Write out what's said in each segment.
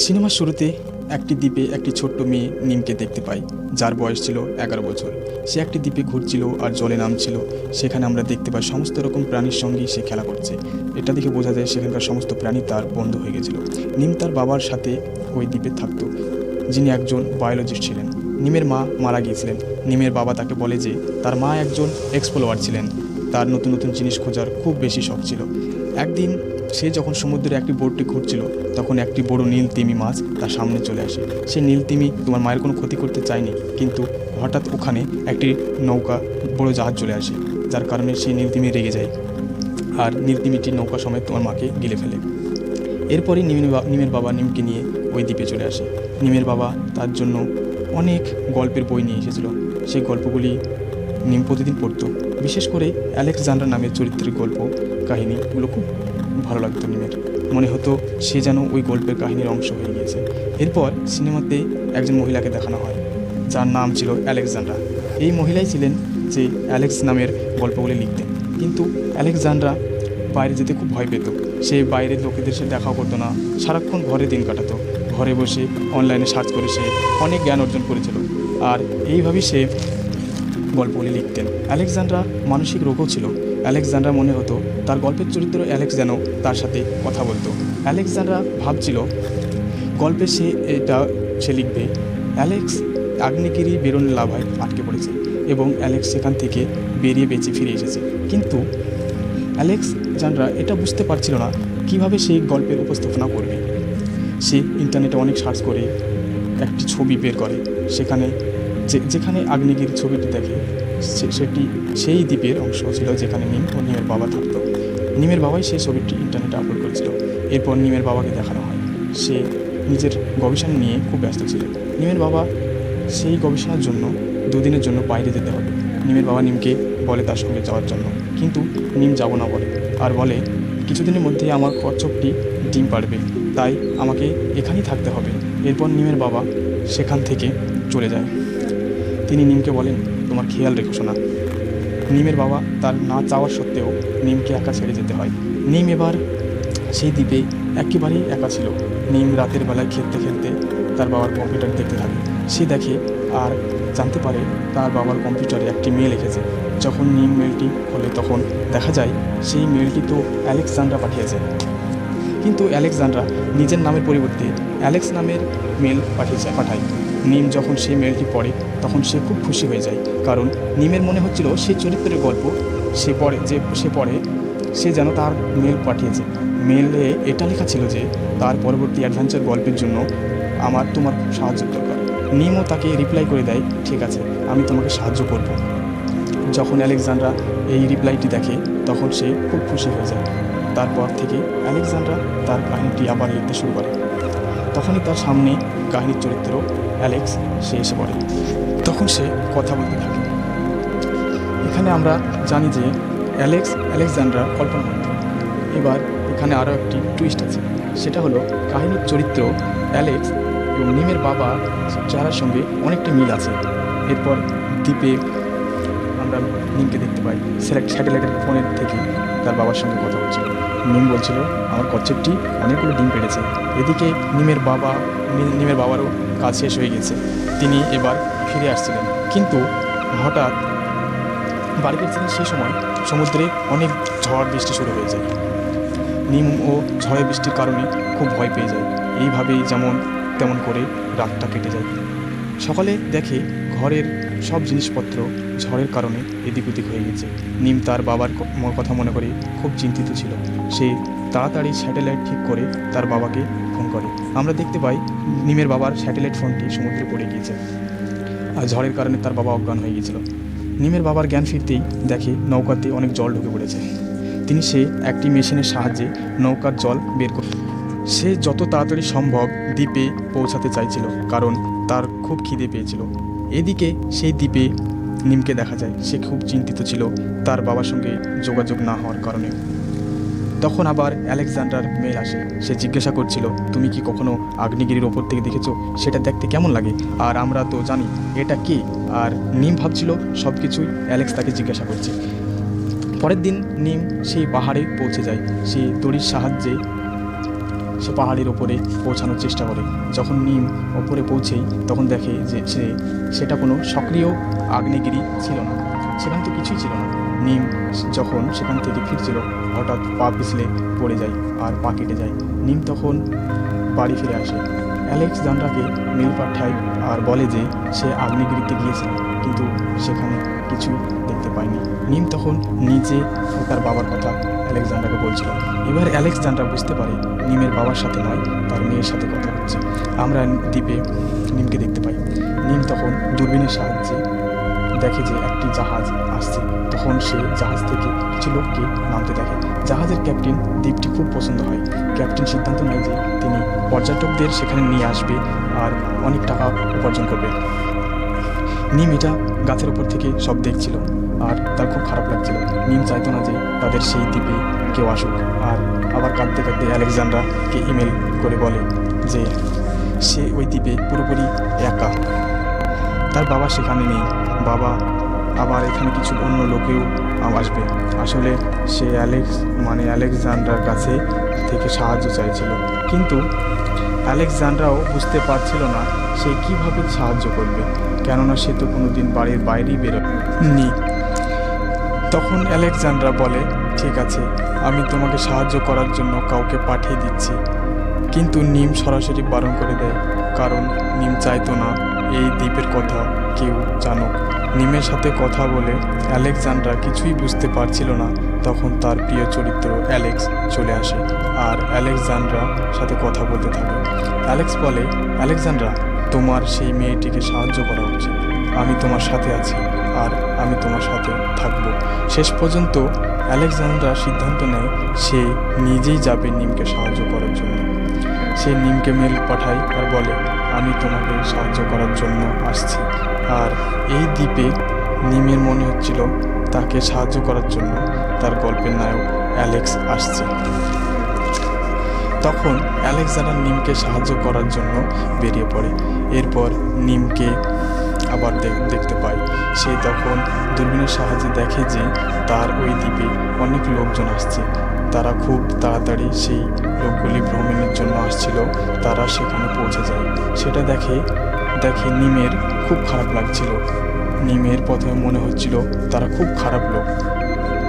সিনেমার শুরুতে একটি দ্বীপে একটি ছোট্ট মেয়ে নিমকে দেখতে পাই, যার বয়স ছিল 11 বছর। সে একটি দ্বীপে ঘুরছিল আর জলে নামছিল। সেখানে আমরা দেখতে পাই সমস্ত রকম প্রাণীর সঙ্গেই সে খেলা করছে। এটা দেখে বোঝা যায় সেখানকার সমস্ত প্রাণী তার বন্ধু হয়ে গেছিল। নিম তার বাবার সাথে ওই দ্বীপে থাকতো, যিনি একজন বায়োলজিস্ট ছিলেন। নিমের মা মারা গিয়েছিলেন। নিমের বাবা তাকে বলে যে তার মা একজন এক্সপ্লোরার ছিলেন, তার নতুন নতুন জিনিস খোঁজার খুব বেশি শখ ছিল। একদিন সে যখন সমুদ্রে একটি বোটটি ঘুরছিল, তখন একটি বড় নীল তিমি মাছ তার সামনে চলে আসে। সে নীল তিমি তোমার মায়ের কোনো ক্ষতি করতে চায়নি, কিন্তু হঠাৎ ওখানে একটি নৌকা, বড় জাহাজ চলে আসে, যার কারণে সেই নীল তিমি রেগে যায় আর নীল তিমিটি নৌকা সমেত তোমার মাকে গিলে ফেলে। এরপরই নিমের বাবা নিমকে নিয়ে ওই দ্বীপে চলে আসে। নিমের বাবা তার জন্য অনেক গল্পের বই নিয়ে এসেছিল। সেই গল্পগুলি নিম প্রতিদিন পড়তো। বিশেষ করে অ্যালেক্সান্ডার নামের চরিত্রের গল্প কাহিনীগুলো খুব ভালো লাগতো নিমের। মনে হতো সে যেন ওই গল্পের কাহিনীর অংশ হয়ে গিয়েছে। এরপর সিনেমাতে একজন মহিলাকে দেখানো হয়, যার নাম ছিল অ্যালেক্সান্ড্রা। এই মহিলাই ছিলেন যে অ্যালেক্স নামের গল্পগুলি লিখতেন। কিন্তু অ্যালেক্সান্ড্রা বাইরে যেতে খুব ভয় পেত। সে বাইরের লোকেদের সাথে দেখাও করতো না, সারাক্ষণ ঘরে দিন কাটাতো। ঘরে বসে অনলাইনে সার্চ করে সে অনেক জ্ঞান অর্জন করেছিল, আর এইভাবেই সে গল্পগুলি লিখতেন। অ্যালেক্সান্ড্রা মানসিক রোগও ছিল। অ্যালেক্সান্ড্রা মনে হতো তার গল্পের চরিত্র অ্যালেক্স যেন তার সাথে কথা বলতো। অ্যালেক্সান্ড্রা ভাবছিল গল্পে সে লিখবে অ্যালেক্স আগ্নেয়গিরি বেরোনোর লাভায় আটকে পড়েছে এবং অ্যালেক্স সেখান থেকে বেরিয়ে বেঁচে ফিরে এসেছে। কিন্তু অ্যালেক্সান্ড্রা এটা বুঝতে পারছিল না কিভাবে সেই গল্পের উপস্থাপনা করবে। সে ইন্টারনেটে অনেক সার্চ করে একটি ছবি বের করে। সেখানে যেখানে আগ্নেয়গিরির ছবিটি দেখে সেটি সেই দ্বীপের অংশ ছিল যেখানে নিম ও নিমের বাবা থাকতো। নিমের বাবাই সেই ছবিটি ইন্টারনেটে আপলোড করেছিল। এরপর নিমের বাবাকে দেখানো হয় সে নিজের গবেষণা নিয়ে খুব ব্যস্ত ছিল। নিমের বাবা সেই গবেষণার জন্য 2 দিনের জন্য বাইরে যেতে হবে। নিমের বাবা নিমকে বলে তার সঙ্গে যাওয়ার জন্য, কিন্তু নিম যাব না বলে, আর বলে কিছুদিনের মধ্যেই আমার কচ্ছপটি ডিম পাড়বে, তাই আমাকে এখানেই থাকতে হবে। এরপর নিমের বাবা সেখান থেকে চলে যায়। তিনি নিমকে বলেন, তোমার খেয়াল রেখো শোনা। নিমের বাবা তার না চাওয়ার সত্ত্বেও নিমকে একা ছেড়ে যেতে হয়। নিম এবার সেই দ্বীপে একেবারেই একা ছিল। নিম রাতের বেলায় খেলতে খেলতে তার বাবার কম্পিউটার দেখতে থাকে। সে দেখে আর জানতে পারে তার বাবার কম্পিউটারে একটি মেল এসেছে। যখন নিম মেলটি খোলে তখন দেখা যায় সেই মেলটি তো অ্যালেক্সান্ড্রা পাঠিয়েছে। কিন্তু অ্যালেক্সান্ড্রা নিজের নামের পরিবর্তে অ্যালেক্স নামের মেল পাঠায়। নিম যখন সেই মেলটি পড়ে তখন সে খুব খুশি হয়ে যায়, কারণ নিমের মনে হচ্ছিল সেই চরিত্রের গল্প সে যেন তার মেল পাঠিয়েছে। মেলে এটা লেখা ছিল যে তার পরবর্তী অ্যাডভেঞ্চার গল্পের জন্য তোমার সাহায্য দরকার। নিমও তাকে রিপ্লাই করে দেয়, ঠিক আছে, আমি তোমাকে সাহায্য করব। যখন অ্যালেক্সান্ড্রা এই রিপ্লাইটি দেখে তখন সে খুব খুশি হয়ে যায়। তারপর থেকে অ্যালেক্সান্ড্রা তার কাহিনীটি আবার লিখতে শুরু করে। তখনই তার সামনে কাহিনীর চরিত্র অ্যালেক্স সে এসে পড়ে। তখন সে কথা বলতে থাকে। এখানে আমরা জানি যে অ্যালেক্সান্ড্রা কল্পনা করত। এবার এখানে আরও একটি টুইস্ট আছে, সেটা হলো কাহিনীর চরিত্র অ্যালেক্স এবং নিমের বাবা চেহারার সঙ্গে অনেকটা মিল আছে। এরপর দ্বীপে আমরা নিমকে দেখতে পাই স্যাটেলাইটের ফোনের থেকে তার বাবার সঙ্গে কথা বলছিল। নিম বলছিল, আমার কচ্ছপটি অনেকগুলো ডিম পেড়েছে। এদিকে নিমের বাবারও কাজ শেষ হয়ে গেছে, তিনি এবার ফিরে আসছিলেন। কিন্তু হঠাৎ বাড়ি ফিরছিলেন সেই সময় সমুদ্রে অনেক ঝড় বৃষ্টি শুরু হয়ে যায়। নিম ও ঝড়ের বৃষ্টির কারণে খুব ভয় পেয়ে যায়। এইভাবেই যেমন তেমন করে রাতটা কেটে যায়। সকালে দেখে ঘরের সব জিনিসপত্র ঝড়ের কারণে এদিক ওদিক হয়ে গেছে। নিম তার বাবার কথা মনে করে খুব চিন্তিত ছিল। সে তাড়াতাড়ি স্যাটেলাইট ঠিক করে তার বাবাকে ফোন করে। আমরা দেখতে পাই নিমের বাবার স্যাটেলাইট ফোনটি সমুদ্রে পড়ে গিয়েছে, আর ঝড়ের কারণে তার বাবা অজ্ঞান হয়ে গিয়েছিল। নিমের বাবার জ্ঞান ফিরতেই দেখে নৌকাতে অনেক জল ঢুকে পড়েছে। সে একটি মেশিনের সাহায্যে নৌকার জল বের করে সে যত তাড়াতাড়ি সম্ভব দ্বীপে পৌঁছাতে চাইছিল, কারণ তার খুব খিদে পেয়েছিল। এদিকে সেই দ্বীপে নিমকে দেখা যায়। সে খুব চিন্তিত ছিল তার বাবার সঙ্গে যোগাযোগ না হওয়ার কারণে। তখন আবার অ্যালেক্সান্ডার মেল আসে। সে জিজ্ঞাসা করছিল, তুমি কি কখনো আগ্নেয়গিরির ওপর থেকে দেখেছো? সেটা দেখতে কেমন লাগে? আর আমরা তো জানি এটা কে। আর নিম ভাবছিল সব কিছুই অ্যালেক্স তাকে জিজ্ঞাসা করছে। পরের দিন নিম সেই পাহাড়ে পৌঁছে যায়। সে দড়ির সাহায্যে সে পাহাড়ের ওপরে পৌঁছানোর চেষ্টা করে। যখন নিম ওপরে পৌঁছেই তখন দেখে যে সেটা কোনো সক্রিয় আগ্নেয়গিরি ছিল না, সেখানে তো কিছুই ছিল না। নিম যখন সেখান থেকে ফিরছিল হঠাৎ পা পিছলে পড়ে যায় আর পা কেটে যায়। নিম তখন বাড়ি ফিরে আসে। আলেকজান্ড্রাকে মেল পাঠায় আর বলে যে সে আগ্নেয়গিরিতে গিয়েছিল, কিন্তু সেখানে কিছুই দেখতে পায়নি। নিম তখন নিজে তার বাবার কথা আলেকজান্ড্রাকে বলছিল। এবার আলেকজান্ড্রা বুঝতে পারে নিমের বাবার সাথে নয়, তার মেয়ের সাথে কথা হচ্ছে। আমরা দ্বীপে নিমকে দেখতে পাই। নিম তখন দূরবীনের সাহায্যে দেখে যে একটি জাহাজ আসছে। তখন সে জাহাজ থেকে কিছু লোককে নামতে দেখে। জাহাজের ক্যাপ্টেন দ্বীপটি খুব পছন্দ হয়। ক্যাপ্টেন সিদ্ধান্ত নেয় যে তিনি পর্যটকদের সেখানে নিয়ে আসবে আর অনেক টাকা উপার্জন করবে। নিম এটা গাছের উপর থেকে সব দেখছিল আর তার খুব খারাপ লাগছিল। নিম চাইতো না যে তাদের সেই দ্বীপে কেউ আসুক। আর আবার কাঁদতে কাঁদতে আলেকজান্ড্রাকে ইমেল করে বলে যে সে ওই দ্বীপে পুরোপুরি একা, তার বাবা সেখানে নেই। বাবা আবার এখানে কিছু অন্য লোকেও আসবে। আসলে সে আলেকজান্ড্রার কাছে থেকে সাহায্য চাইছিল, কিন্তু আলেকজান্ড্রাও বুঝতে পারছিল না সে কিভাবে সাহায্য করবে, কেননা সে তো কোনোদিন বাড়ির বাইরেই বেরোয়নি। তখন আলেকজান্ড্রা বলে, ঠিক আছে, আমি তোমাকে সাহায্য করার জন্য কাউকে পাঠিয়ে দিচ্ছি। কিন্তু নিম সরাসরি বারণ করে দেয়, কারণ নিম চাইতো না এই দ্বীপের কথা কেউ জানুক। নিমের সাথে কথা বলে আলেকজান্ড্রা কিছুই বুঝতে পারছিল না। তখন তার প্রিয় চরিত্র অ্যালেক্স চলে আসে আর আলেকজান্ড্রার সাথে কথা বলতে থাকে। অ্যালেক্স বলে, আলেকজান্ড্রা, তোমার সেই মেয়েটিকে সাহায্য করা উচিত। আমি তোমার সাথে আছি আর আমি তোমার সাথে থাকব। শেষ পর্যন্ত আলেকজান্ড্রা সিদ্ধান্ত নেয় সে নিজেই যাবে নিমকে সাহায্য করার জন্য। সে নিমকে মেল পাঠায় আর বলে, আমি তোমাকে সাহায্য করার জন্য আসছি। আর এই দ্বীপে নিমের মনে হচ্ছিল তাকে সাহায্য করার জন্য তার গল্পের নায়ক অ্যালেক্স আসছে। তখন আলেকজান্ড্রা নিমকে সাহায্য করার জন্য বেরিয়ে পড়ে। এরপর নিমকে আবার দেখতে পায়। সে তখন দূরবীনের সাহায্যে দেখে যে তার ওই দ্বীপে অনেক লোকজন আসছে। তারা খুব তাড়াতাড়ি সেই লোকগুলি ভ্রমণের জন্য আসছিল, তারা সেখানে পৌঁছে যায়। সেটা দেখে নিমের খুব খারাপ লাগছিল। নিমের প্রথমে মনে হচ্ছিল তারা খুব খারাপ লোক,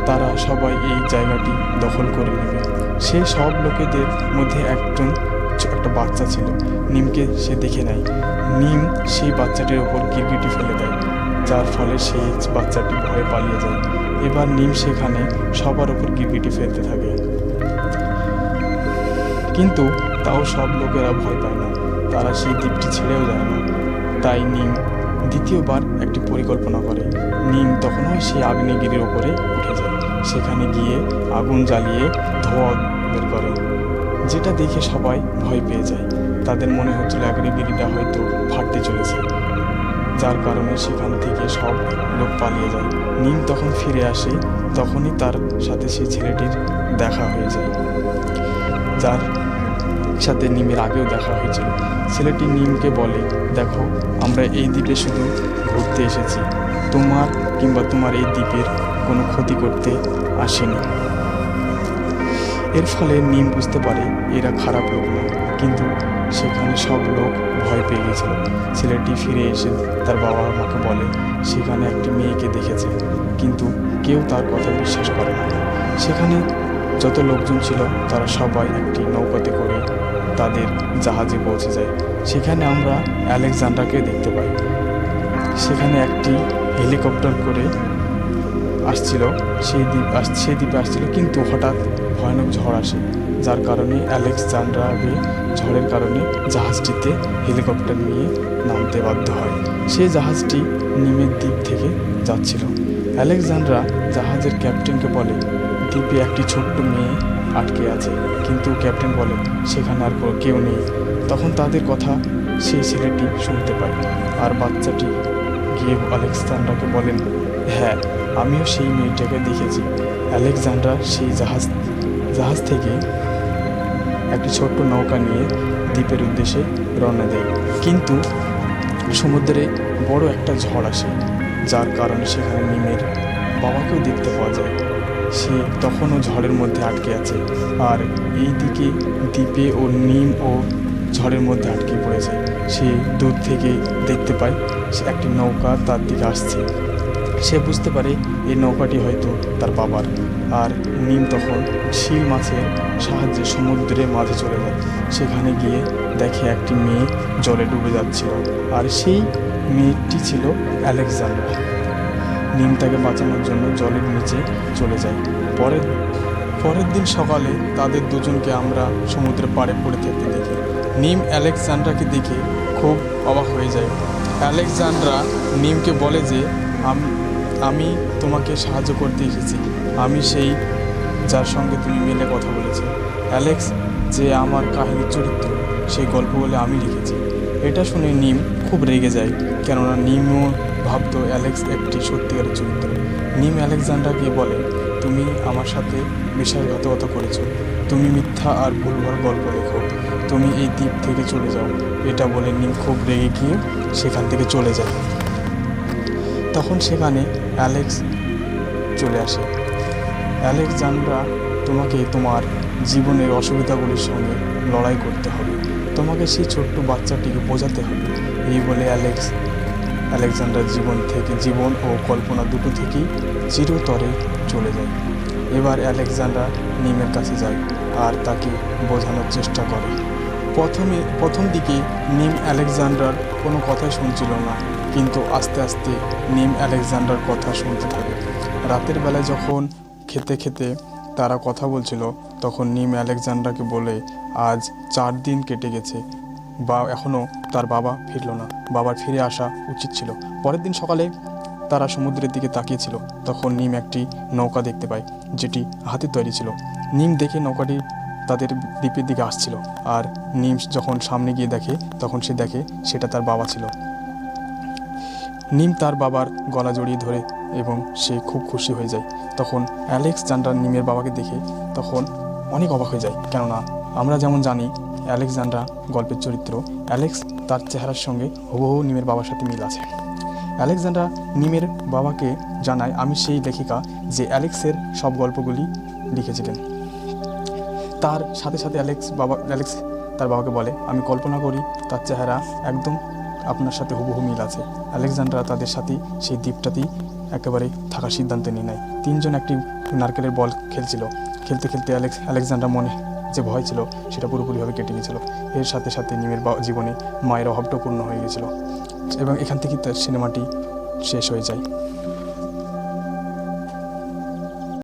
তারা সবাই এই জায়গাটি দখল করে নেবে। সে সব লোকেদের মধ্যে একটা বাচ্চা ছিল। নিমকে সে দেখে নেয়। নিম সেই বাচ্চাটির ওপর গিরগিটি ফেলে দেয়, যার ফলে সেই বাচ্চাটি ভয়ে পালিয়ে যায়। এবার নিম সেখানে সবার ওপর গিরগিটি ফেলতে থাকে, কিন্তু তাও সব লোকেরা ভয় পায় না, তারা সেই দ্বীপটি ছেড়েও যায় না। তাই নিম দ্বিতীয়বার একটি পরিকল্পনা করে। নিম তখনও সেই আগ্নেয়গিরির ওপরে উঠে যায়। সেখানে গিয়ে আগুন জ্বালিয়ে ধোঁয়া বের করে, যেটা দেখে সবাই ভয় পেয়ে যায়। তাদের মনে হচ্ছিল আগ্নেয়গিরিটা হয়তো ফাটতে চলেছে, যার কারণে সেখান থেকে সব লোক পালিয়ে যায়। নিম তখন ফিরে আসে, তখনই তার সাথে সেই ছেলেটির দেখা হয়ে যায়, যার সাথে নিমের আগেও দেখা হয়েছিল। ছেলেটি নিমকে বলে, দেখো, আমরা এই দ্বীপে শুধু ঘুরতে এসেছি, তোমার কিংবা তোমার এই দ্বীপের কোনো ক্ষতি করতে আসেনি। এর ফলে নিম বুঝতে পারে এরা খারাপ লোক না, কিন্তু সেখানে সব লোক ভয় পেয়ে গিয়েছিল। ছেলেটি ফিরে এসে তার বাবা মাকে বলে সেখানে একটি মেয়েকে দেখেছে, কিন্তু কেউ তার কথা বিশ্বাস করে না। সেখানে যত লোকজন ছিল তারা সবাই একটি নৌকাতে করে তাদের জাহাজে পৌঁছে যায়। সেখানে আমরা আলেকজান্ড্রাকে দেখতে পাই। সেখানে একটি হেলিকপ্টার করে আসছিল, সেই দ্বীপে আসছিল, কিন্তু হঠাৎ ভয়ানক ঝড় আসে, যার কারণে আলেকজান্ড্রাকে ঝড়ের কারণে জাহাজটিতে হেলিকপ্টার নিয়ে নামতে বাধ্য হয়। সেই জাহাজটি নিমের দ্বীপ থেকে যাচ্ছিল। আলেকজান্ড্রা জাহাজের ক্যাপ্টেনকে বলে, দ্বীপে একটি ছোট্ট মেয়ে আটকে আছে, কিন্তু ক্যাপ্টেন বলে সেখানে আর কেউ নেই। তখন তাদের কথা সেই ছেলেটি শুনতে পায়, আর বাচ্চাটি গিয়ে আলেকজান্ড্রাকে বলেন, হ্যাঁ, আমিও সেই মেয়েটাকে দেখেছি। আলেকজান্ড্রা সেই জাহাজ থেকে একটি ছোট্ট নৌকা নিয়ে দ্বীপের উদ্দেশ্যে রওনা দেয়, কিন্তু সমুদ্রে বড় একটা ঝড় আসে, যার কারণে সেখানে নিমের বাবাকেও দেখতে পাওয়া যায়। সে তখনও ঝড়ের মধ্যে আটকে আছে। আর এইদিকে দ্বীপে ও নিম ও ঝড়ের মধ্যে আটকে পড়েছে। সে দূর থেকে দেখতে পায় সে একটি নৌকা তার দিকে আসছে। সে বুঝতে পারে এই নৌকাটি হয়তো তার বাবার। আর নিম তখন শিল মাছের সাহায্যে সমুদ্রের মাঝে চলে যায়। সেখানে গিয়ে দেখে একটি মেয়ে জলে ডুবে যাচ্ছিল, আর সেই মেয়েটি ছিল আলেকজান্ড্রা। নিম তাকে বাঁচানোর জন্য জলের নিচে চলে যায়। পরের দিন সকালে তাদের দুজনকে আমরা সমুদ্রের পাড়ে পড়ে থাকতে দেখি। নিম আলেকজান্ড্রাকে দেখে খুব অবাক হয়ে যায়। আলেকজান্ড্রা নিমকে বলে যে আমি তোমাকে সাহায্য করতে এসেছি। আমি সেই যার সঙ্গে তুমি মিলে কথা বলেছো। অ্যালেক্স যে আমার কাহিনীর চরিত্র, সেই গল্প বলে আমি লিখেছি। এটা শুনে নিম খুব রেগে যায়, কেননা নিমও ভাবতো অ্যালেক্স একটি সত্যিকারের চরিত্র। নিম আলেকজান্ড্রাকে বলে, তুমি আমার সাথে বিশ্বাসঘাতকতা করেছো, তুমি মিথ্যা আর ভুলভাল গল্প লেখো, তুমি এই দ্বীপ থেকে চলে যাও। এটা বলে নিম খুব রেগে গিয়ে সেখান থেকে চলে যায়। তখন সেখানে অ্যালেক্স চলে আসে। আলেকজান্ড্রা, তোমাকে তোমার জীবনের অসুবিধাগুলির সঙ্গে লড়াই করতে হবে, তোমাকে সেই ছোট্ট বাচ্চাটিকে বোঝাতে হবে। এই বলে আলেকজান্ড্রার জীবন থেকে, জীবন ও কল্পনা দুটো থেকেই চিরতরে চলে যায়। এবার আলেকজান্ড্রা নিমের কাছে যায় আর তাকে বোঝানোর চেষ্টা করে। প্রথম দিকে নিম আলেকজান্ড্রার কোনো কথাই শুনছিল না, কিন্তু আস্তে আস্তে নিম আলেকজান্ড্রার কথা শুনতে থাকে। রাতের বেলায় যখন খেতে খেতে তারা কথা বলছিল, তখন নিম আলেকজান্ড্রাকে বলে, আজ 4 দিন কেটে গেছে বা এখনও তার বাবা ফিরল না, বাবার ফিরে আসা উচিত ছিল। পরের দিন সকালে তারা সমুদ্রের দিকে তাকিয়েছিল, তখন নিম একটি নৌকা দেখতে পায়, যেটি হাতে তৈরি ছিল। নিম দেখে নৌকাটি তাদের দ্বীপের দিকে আসছিল, আর নিম যখন সামনে গিয়ে দেখে, তখন সে দেখে সেটা তার বাবা ছিল। নিম তার বাবার গলা জড়িয়ে ধরে এবং সে খুব খুশি হয়ে যায়। তখন আলেকজান্ড্রা নিমের বাবাকে দেখে তখন অনেক অবাক হয়ে যায়, কেননা আমরা যেমন জানি আলেকজান্ড্রা গল্পের চরিত্র, অ্যালেক্স তার চেহারার সঙ্গে হুবহু নিমের বাবার সাথে মিল আছে। আলেকজান্ড্রা নিমের বাবাকে জানায়, আমি সেই লেখিকা যে অ্যালেক্সের সব গল্পগুলি লিখেছিলেন। তার সাথে সাথে অ্যালেক্স তার বাবাকে বলে, আমি কল্পনা করি তার চেহারা একদম আপনার সাথে হুবহু মিল আছে। আলেকজান্ড্রা তাদের সাথে সেই দ্বীপটাতেই একেবারে থাকার সিদ্ধান্ত নিয়ে নেয়। 3 জন একটি নারকেলের বল খেলছিল। খেলতে খেলতে আলেকজান্ড্রা মনে যে ভয় ছিল সেটা পুরোপুরিভাবে কেটে গিয়েছিল। এর সাথে সাথে নিমের জীবনে মায়ের অভাবটা পূর্ণ হয়ে গিয়েছিল, এবং এখান থেকেই তার সিনেমাটি শেষ হয়ে যায়।